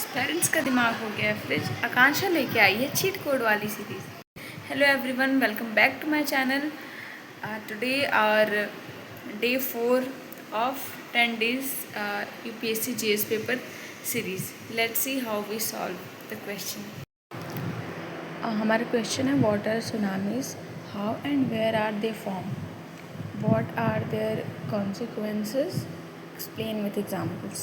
Parents का दिमाग हो गया फ्रिज। आकांक्षा लेके आई है चीट कोड वाली series. Hello everyone, welcome back to my channel. Today our day 4 of 10 days UPSC GS paper series. Let's see how we solve the question. हमारा question है, what are tsunamis, how and where are they form, what are their consequences, explain with examples.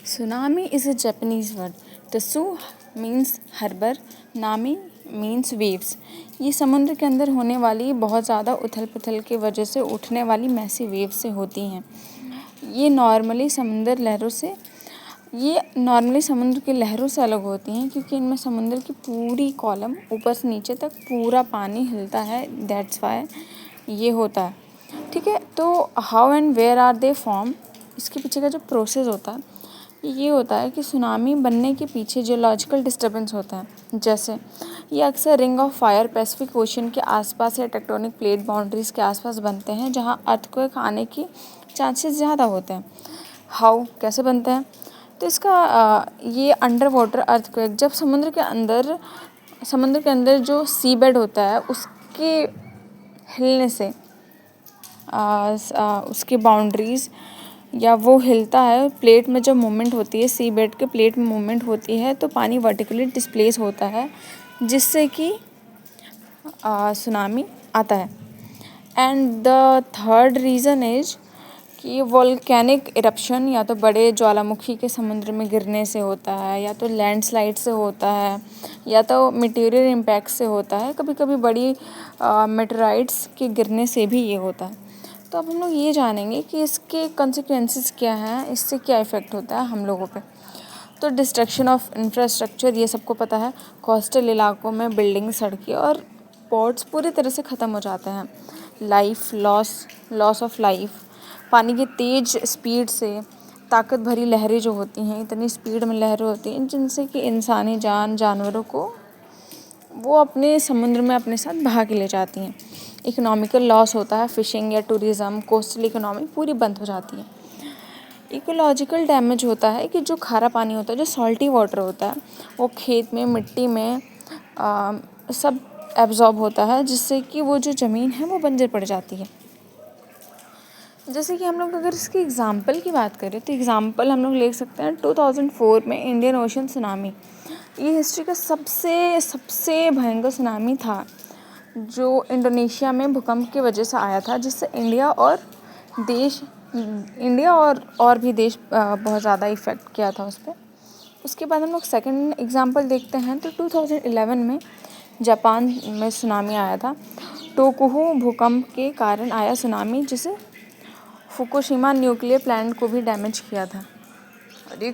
Tsunami is a Japanese word. Tsu means harbor, nami means waves. ये समुद्र के अंदर होने वाली बहुत ज़्यादा उथल पुथल की वजह से उठने वाली मैसी वेव से होती हैं। ये नॉर्मली समुद्र की लहरों से अलग होती हैं, क्योंकि इनमें समुद्र की पूरी कॉलम ऊपर से नीचे तक पूरा पानी हिलता है। दैट्स वाई ये होता है। ठीक है, तो how and where are they form, इसके पीछे का जो प्रोसेस होता है ये होता है कि सुनामी बनने के पीछे जियोलॉजिकल डिस्टर्बेंस होता है। जैसे ये अक्सर ring of fire Pacific ocean के आसपास या टेक्टोनिक प्लेट बाउंड्रीज़ के आसपास बनते हैं, जहां अर्थक्वेक आने की चांसेस ज़्यादा होते हैं। हाउ, कैसे बनते हैं? तो इसका ये अंडर वाटर अर्थक्वेक, जब समुद्र के अंदर जो सी बेड होता है उसके हिलने से उसकी बाउंड्रीज़ या वो हिलता है, प्लेट में जब मूवमेंट होती है, सी बेड के प्लेट में मूवमेंट होती है, तो पानी वर्टिकली डिस्प्लेस होता है, जिससे कि सुनामी आता है। And the third reason is कि वोल्केनिक इरप्शन, या तो बड़े ज्वालामुखी के समुद्र में गिरने से होता है, या तो लैंडस्लाइड से होता है, या तो मटेरियल इम्पैक्ट से होता है। कभी कभी बड़ी मेटेराइट्स के गिरने से भी ये होता है। तो अब हम लोग ये जानेंगे कि इसके कॉन्सिक्वेंसेस क्या हैं, इससे क्या इफ़ेक्ट होता है हम लोगों पे। तो डिस्ट्रक्शन ऑफ इंफ्रास्ट्रक्चर, ये सबको पता है। कोस्टल इलाकों में बिल्डिंग, सड़कें और पोर्ट्स पूरी तरह से ख़त्म हो जाते हैं। लाइफ लॉस ऑफ लाइफ, पानी की तेज़ स्पीड से ताकत भरी लहरें जो होती हैं, इतनी स्पीड में लहरें होती हैं जिनसे कि इंसानी जानवरों को वो अपने समुद्र में अपने साथ बहा के ले जाती हैं। इकोनॉमिकल लॉस होता है, फिशिंग या टूरिज़्म, कोस्टल इकोनॉमी पूरी बंद हो जाती है। इकोलॉजिकल डैमेज होता है कि जो खारा पानी होता है, जो सॉल्टी वाटर होता है, वो खेत में, मिट्टी में सब एब्जॉर्ब होता है, जिससे कि वो जो ज़मीन है वो बंजर पड़ जाती है। जैसे कि हम लोग अगर इसकी एग्ज़ाम्पल की बात करें, तो एग्ज़ाम्पल हम लोग ले सकते हैं 2004 में इंडियन ओशन सुनामी। ये हिस्ट्री का सबसे भयंकर सुनामी था, जो इंडोनेशिया में भूकंप की वजह से आया था, जिससे इंडिया और भी देश बहुत ज़्यादा इफ़ेक्ट किया था उस पर। उसके बाद हम लोग सेकंड एग्जांपल देखते हैं, तो 2011 में जापान में सुनामी आया था। टोकुहु भूकंप के कारण आया सुनामी, जिसे फुकुशिमा न्यूक्लियर प्लांट को भी डैमेज किया था। अरे